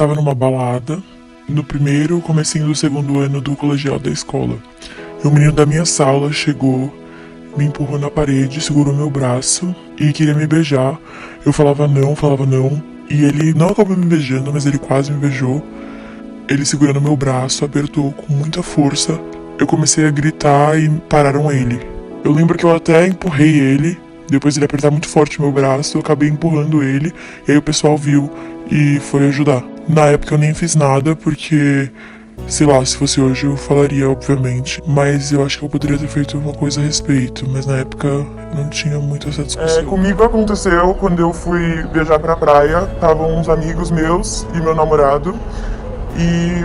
tava numa balada, no primeiro, comecinho do segundo ano do colegial da escola. E o menino da minha sala chegou, me empurrou na parede, segurou meu braço e queria me beijar. Eu falava não. E ele não acabou me beijando, mas ele quase me beijou. Ele segurando meu braço, apertou com muita força. Eu comecei a gritar e pararam ele. Eu lembro que eu até empurrei ele. Depois ele apertar muito forte meu braço, eu acabei empurrando ele. E aí o pessoal viu e foi ajudar. Na época eu nem fiz nada, porque, sei lá, se fosse hoje eu falaria, obviamente. Mas eu acho que eu poderia ter feito uma coisa a respeito. Mas na época não tinha muito essa discussão. Comigo aconteceu quando eu fui viajar pra praia. Estavam uns amigos meus e meu namorado. E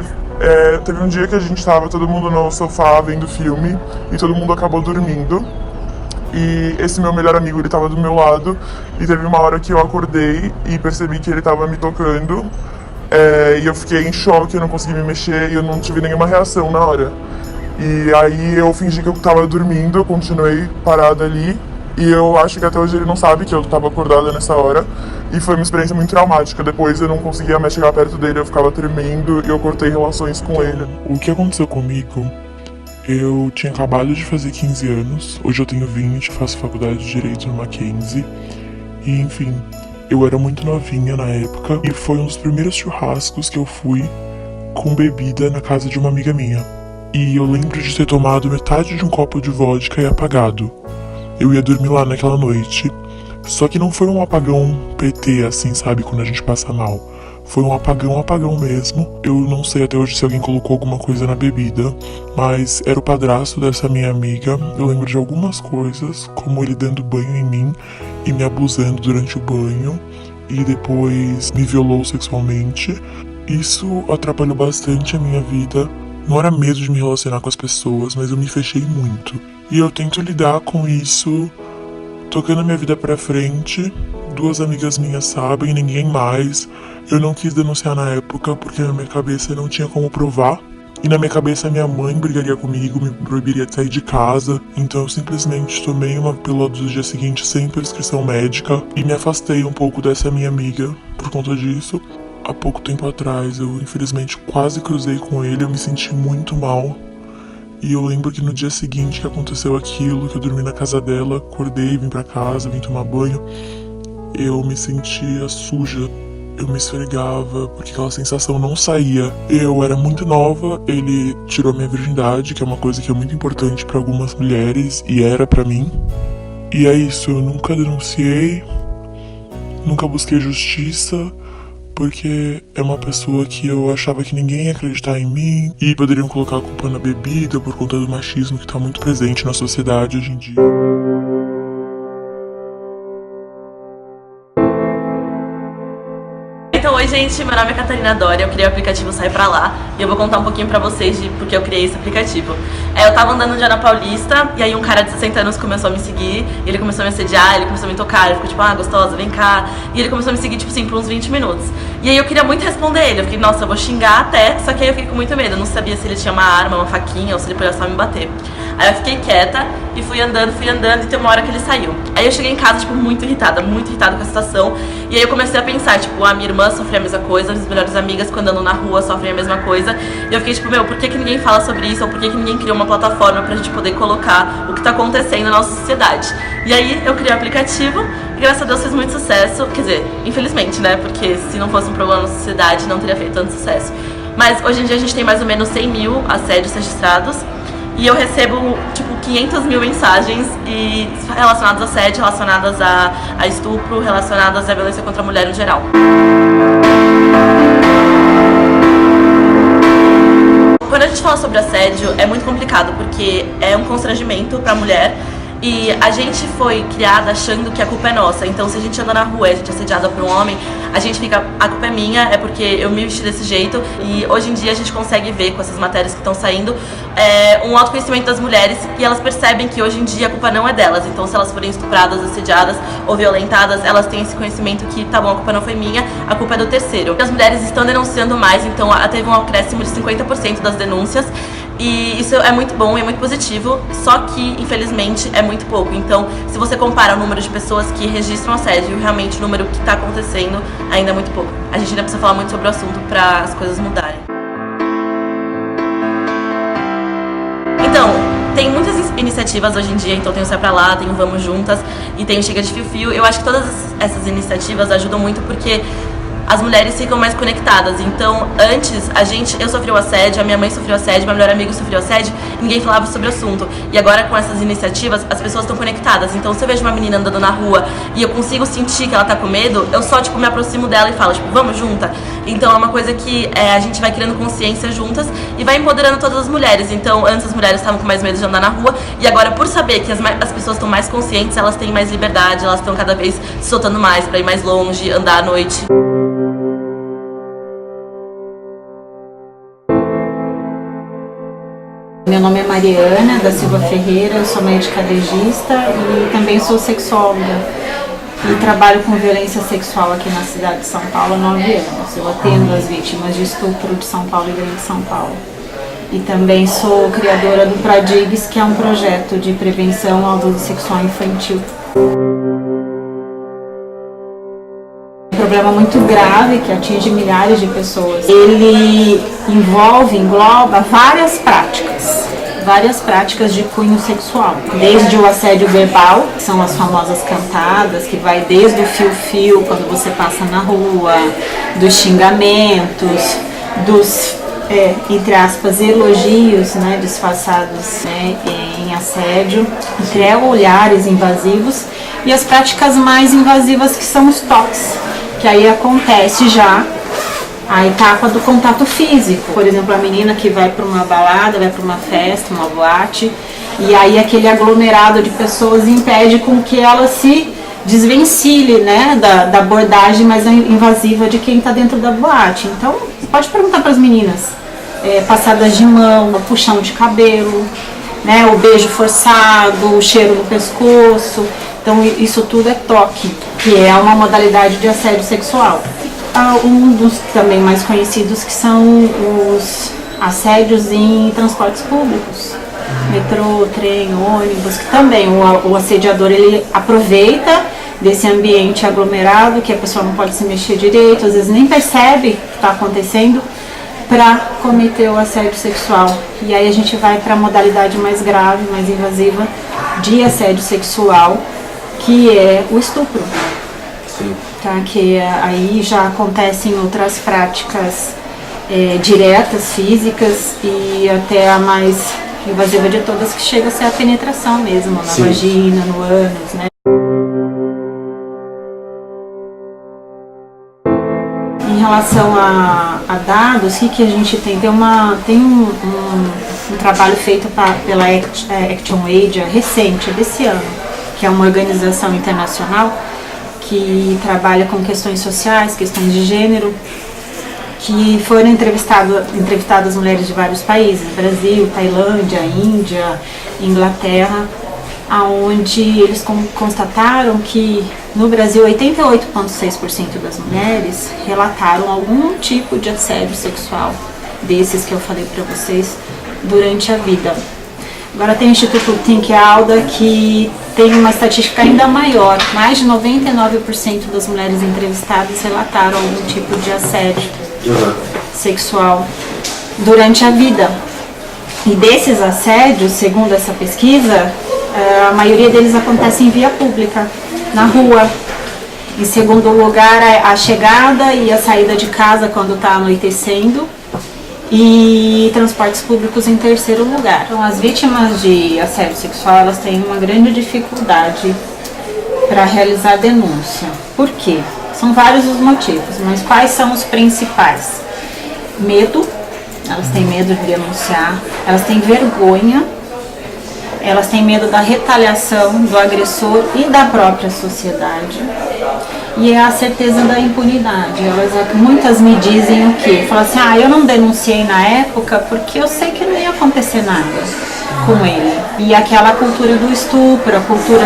teve um dia que a gente tava todo mundo no sofá vendo filme. E todo mundo acabou dormindo. E esse meu melhor amigo, ele tava do meu lado. E teve uma hora que eu acordei e percebi que ele tava me tocando. E eu fiquei em choque, eu não consegui me mexer e eu não tive nenhuma reação na hora. E aí eu fingi que eu tava dormindo, eu continuei parado ali. E eu acho que até hoje ele não sabe que eu tava acordada nessa hora. E foi uma experiência muito traumática. Depois eu não conseguia mais chegar perto dele, eu ficava tremendo e eu cortei relações com ele. O que aconteceu comigo? Eu tinha acabado de fazer 15 anos, hoje eu tenho 20, faço faculdade de Direito no Mackenzie. E enfim, eu era muito novinha na época e foi um dos primeiros churrascos que eu fui com bebida na casa de uma amiga minha. E eu lembro de ter tomado metade de um copo de vodka e apagado. Eu ia dormir lá naquela noite, só que não foi um apagão PT assim, sabe, quando a gente passa mal. Foi um apagão mesmo. Eu não sei até hoje se alguém colocou alguma coisa na bebida, mas era o padrasto dessa minha amiga. Eu lembro de algumas coisas, como ele dando banho em mim e me abusando durante o banho, e depois me violou sexualmente. Isso atrapalhou bastante a minha vida. Não era medo de me relacionar com as pessoas, mas eu me fechei muito. E eu tento lidar com isso, tocando a minha vida pra frente. Duas amigas minhas sabem, ninguém mais. Eu não quis denunciar na época porque na minha cabeça não tinha como provar. E na minha cabeça minha mãe brigaria comigo, me proibiria de sair de casa. Então eu simplesmente tomei uma pílula do dia seguinte sem prescrição médica e me afastei um pouco dessa minha amiga por conta disso. Há pouco tempo atrás eu infelizmente quase cruzei com ele, eu me senti muito mal. E eu lembro que no dia seguinte que aconteceu aquilo, que eu dormi na casa dela, acordei, vim pra casa, vim tomar banho, eu me sentia suja. Eu me esfregava, porque aquela sensação não saía. Eu era muito nova, ele tirou minha virgindade, que é uma coisa que é muito importante pra algumas mulheres, e era pra mim. E é isso, eu nunca denunciei, nunca busquei justiça, porque é uma pessoa que eu achava que ninguém ia acreditar em mim, e poderiam colocar a culpa na bebida por conta do machismo que tá muito presente na sociedade hoje em dia. Então, oi gente, meu nome é Catarina Doria, eu criei o aplicativo Sai Pra Lá e eu vou contar um pouquinho pra vocês de porque eu criei esse aplicativo. Eu tava andando um dia na Paulista e aí um cara de 60 anos começou a me seguir, e ele começou a me assediar, ele começou a me tocar, ele ficou tipo, gostosa, vem cá, e ele começou a me seguir tipo assim por uns 20 minutos. E aí eu queria muito responder ele, eu fiquei, nossa, eu vou xingar até, só que aí eu fiquei com muito medo, eu não sabia se ele tinha uma arma, uma faquinha ou se ele podia só me bater. Aí eu fiquei quieta e fui andando e tem uma hora que ele saiu. Aí eu cheguei em casa, tipo, muito irritada com a situação. E aí eu comecei a pensar, tipo, a minha irmã sofreu a mesma coisa, as minhas melhores amigas quando andam na rua sofrem a mesma coisa. E eu fiquei tipo, por que ninguém fala sobre isso? Ou por que ninguém cria uma plataforma pra gente poder colocar o que tá acontecendo na nossa sociedade? E aí eu criei o aplicativo e graças a Deus fez muito sucesso. Quer dizer, infelizmente, né? Porque se não fosse um problema na sociedade não teria feito tanto sucesso. Mas hoje em dia a gente tem mais ou menos 100 mil assédios registrados. E eu recebo, tipo, 500 mil mensagens relacionadas a assédio, relacionadas a estupro, relacionadas à violência contra a mulher em geral. Quando a gente fala sobre assédio, é muito complicado, porque é um constrangimento pra mulher. E a gente foi criada achando que a culpa é nossa. Então se a gente anda na rua e a gente é assediada por um homem, a gente fica, a culpa é minha, é porque eu me vesti desse jeito. E hoje em dia a gente consegue ver com essas matérias que estão saindo um autoconhecimento das mulheres, e elas percebem que hoje em dia a culpa não é delas. Então se elas forem estupradas, assediadas ou violentadas, elas têm esse conhecimento que, tá bom, a culpa não foi minha, a culpa é do terceiro. As mulheres estão denunciando mais, então teve um acréscimo de 50% das denúncias. E isso é muito bom e é muito positivo, só que, infelizmente, é muito pouco. Então, se você compara o número de pessoas que registram assédio, realmente o número que está acontecendo ainda é muito pouco. A gente ainda precisa falar muito sobre o assunto para as coisas mudarem. Então, tem muitas iniciativas hoje em dia, então tem o Sai Pra Lá, tem o Vamos Juntas e tem o Chega de Fio Fio. Eu acho que todas essas iniciativas ajudam muito porque as mulheres ficam mais conectadas. Então, antes, eu sofri o assédio, a minha mãe sofreu assédio, meu melhor amigo sofreu assédio, ninguém falava sobre o assunto. E agora, com essas iniciativas, as pessoas estão conectadas. Então, se eu vejo uma menina andando na rua e eu consigo sentir que ela tá com medo, eu só, me aproximo dela e falo, vamos junta? Então, é uma coisa que a gente vai criando consciência juntas e vai empoderando todas as mulheres. Então, antes as mulheres estavam com mais medo de andar na rua e agora, por saber que as pessoas estão mais conscientes, elas têm mais liberdade, elas estão cada vez se soltando mais pra ir mais longe, andar à noite. Meu nome é Mariana da Silva Ferreira, eu sou médica legista e também sou sexóloga e trabalho com violência sexual aqui na cidade de São Paulo há 9 anos. Eu atendo as vítimas de estupro de São Paulo e Grande São Paulo. E também sou criadora do Pradigues, que é um projeto de prevenção ao abuso sexual infantil. Um problema muito grave que atinge milhares de pessoas. Ele engloba várias práticas de cunho sexual, desde o assédio verbal, que são as famosas cantadas, que vai desde o fio-fio, quando você passa na rua, dos xingamentos, dos, entre aspas, elogios, né, disfarçados, né, em assédio, até olhares invasivos, e as práticas mais invasivas, que são os toques, que aí acontece já a etapa do contato físico. Por exemplo, a menina que vai para uma balada, vai para uma festa, uma boate, e aí aquele aglomerado de pessoas impede com que ela se desvencilhe, né, da abordagem mais invasiva de quem está dentro da boate. Então, você pode perguntar para as meninas, passadas de mão, puxão de cabelo, né, o beijo forçado, o cheiro no pescoço. Então, isso tudo é toque, que é uma modalidade de assédio sexual. Um dos também mais conhecidos, que são os assédios em transportes públicos, metrô, trem, ônibus, que também o assediador ele aproveita desse ambiente aglomerado, que a pessoa não pode se mexer direito, às vezes nem percebe o que está acontecendo, para cometer o assédio sexual. E aí a gente vai para a modalidade mais grave, mais invasiva de assédio sexual, que é o estupro. Sim. Tá, que aí já acontecem outras práticas diretas, físicas, e até a mais invasiva de todas, que chega a ser a penetração mesmo, na Sim. vagina, no ânus, né? Em relação a dados, o que a gente tem? Tem um trabalho feito pela ActionAid recente, desse ano, que é uma organização internacional que trabalha com questões sociais, questões de gênero, que foram entrevistadas mulheres de vários países, Brasil, Tailândia, Índia, Inglaterra, aonde eles constataram que no Brasil 88,6% das mulheres relataram algum tipo de assédio sexual, desses que eu falei para vocês, durante a vida. Agora tem o Instituto Think Alda, que tem uma estatística ainda maior. Mais de 99% das mulheres entrevistadas relataram algum tipo de assédio sexual durante a vida. E desses assédios, segundo essa pesquisa, a maioria deles acontece em via pública, na rua. Em segundo lugar, a chegada e a saída de casa quando está anoitecendo. E transportes públicos em terceiro lugar. Então, as vítimas de assédio sexual, elas têm uma grande dificuldade para realizar denúncia. Por quê? São vários os motivos, mas quais são os principais? Medo, elas têm medo de denunciar, elas têm vergonha, elas têm medo da retaliação do agressor e da própria sociedade. E é a certeza da impunidade. Muitas me dizem o quê? Falam assim, eu não denunciei na época porque eu sei que não ia acontecer nada com ele. E aquela cultura do estupro,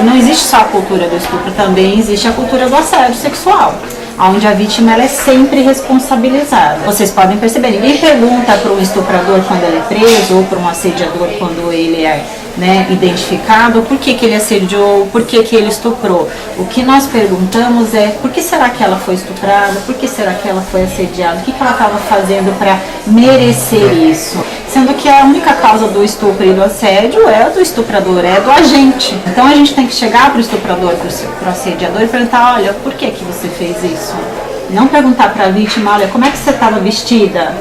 não existe só a cultura do estupro, também existe a cultura do assédio sexual. onde a vítima ela é sempre responsabilizada. Vocês podem perceber, ninguém pergunta para um estuprador quando ele é preso ou para um assediador quando ele é identificado por que ele assediou, por que ele estuprou. O que nós perguntamos é por que será que ela foi estuprada, por que será que ela foi assediada, o que ela estava fazendo para merecer isso. Sendo que a única causa do estupro e do assédio é do estuprador, é do agente. Então a gente tem que chegar para o estuprador, para o assediador e perguntar, olha, por que você fez isso? Não perguntar para a vítima, olha, como é que você estava vestida?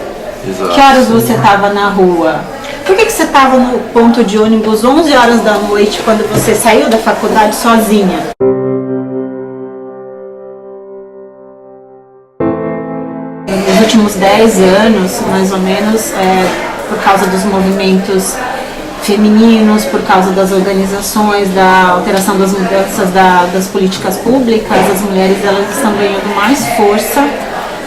Exato. Que horas você estava na rua? Por que você estava no ponto de ônibus 11 horas da noite quando você saiu da faculdade sozinha? Nos últimos 10 anos, mais ou menos, por causa dos movimentos femininos, por causa das organizações, da alteração das mudanças das políticas públicas, as mulheres elas estão ganhando mais força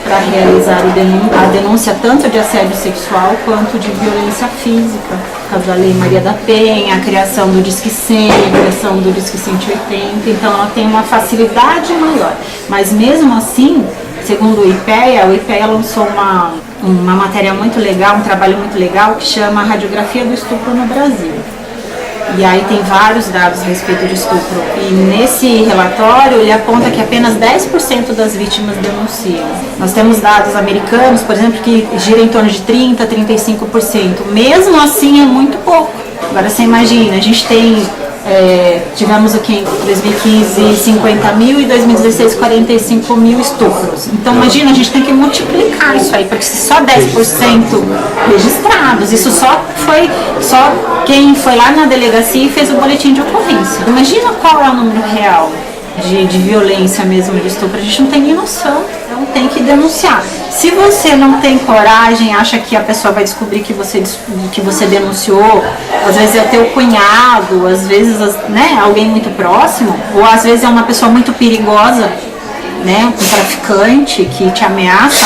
para realizar a denúncia tanto de assédio sexual quanto de violência física. Por causa da Lei Maria da Penha, a criação do Disque 100, a criação do Disque 180, então ela tem uma facilidade maior. Mas mesmo assim, segundo o IPEA lançou uma matéria muito legal, um trabalho muito legal que chama Radiografia do Estupro no Brasil. E aí tem vários dados a respeito de estupro. E nesse relatório ele aponta que apenas 10% das vítimas denunciam. Nós temos dados americanos, por exemplo, que gira em torno de 30%, 35%. Mesmo assim é muito pouco. Agora você imagina, a gente tem... tivemos aqui em 2015 50 mil e 2016 45 mil estupros. Então imagina, a gente tem que multiplicar isso aí, porque se só 10% registrados, isso só quem foi lá na delegacia e fez o boletim de ocorrência. Imagina qual é o número real de violência mesmo, de estupro, a gente não tem nem noção, então tem que denunciar. Se você não tem coragem, acha que a pessoa vai descobrir que você denunciou, às vezes é o teu cunhado, às vezes alguém muito próximo, ou às vezes é uma pessoa muito perigosa, um traficante que te ameaça,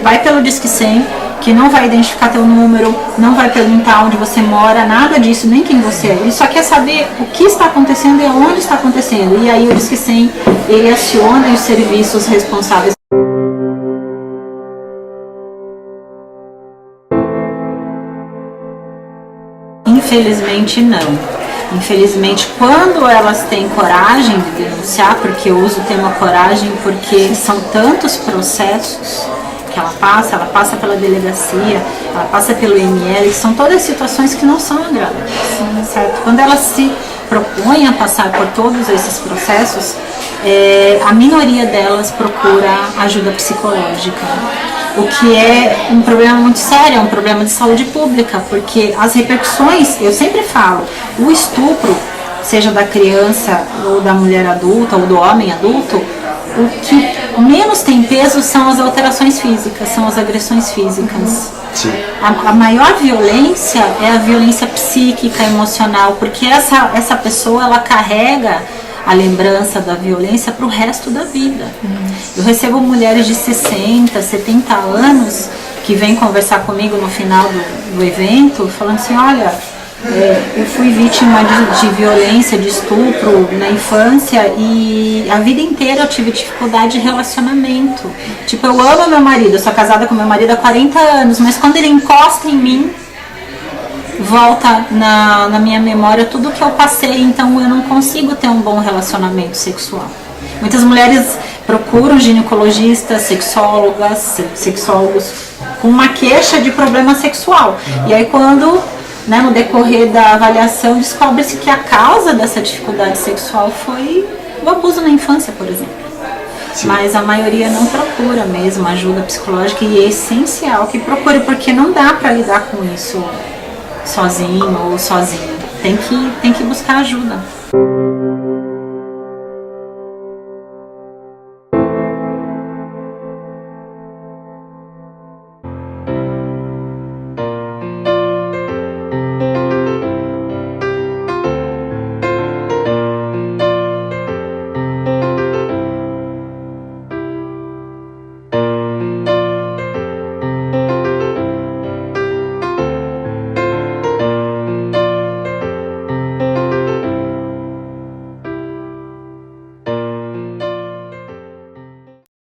vai pelo Disque 100, que não vai identificar teu número, não vai perguntar onde você mora, nada disso, nem quem você é. Ele só quer saber o que está acontecendo e onde está acontecendo. E aí o Disque 100, ele aciona os serviços responsáveis. Infelizmente não. Infelizmente, quando elas têm coragem de denunciar, porque eu uso o termo coragem porque são tantos processos que ela passa pela delegacia, ela passa pelo IML, são todas situações que não são agradáveis, certo? Quando elas se propõem a passar por todos esses processos, a minoria delas procura ajuda psicológica, o que é um problema muito sério, é um problema de saúde pública, porque as repercussões, eu sempre falo, o estupro, seja da criança ou da mulher adulta ou do homem adulto, o que menos tem peso são as alterações físicas, são as agressões físicas. Sim. A maior violência é a violência psíquica, emocional, porque essa pessoa ela carrega a lembrança da violência para o resto da vida. Eu recebo mulheres de 60, 70 anos que vêm conversar comigo no final do evento, falando assim, olha, eu fui vítima de violência, de estupro na infância e a vida inteira eu tive dificuldade de relacionamento. Tipo, eu amo meu marido, eu sou casada com meu marido há 40 anos, mas quando ele encosta em mim, volta na minha memória tudo que eu passei, então eu não consigo ter um bom relacionamento sexual. Muitas mulheres procuram ginecologistas, sexólogos com uma queixa de problema sexual. E aí quando, no decorrer da avaliação, descobre-se que a causa dessa dificuldade sexual foi o abuso na infância, por exemplo. Sim. Mas a maioria não procura mesmo ajuda psicológica e é essencial que procure, porque não dá para lidar com isso sozinho ou sozinha. Tem que buscar ajuda.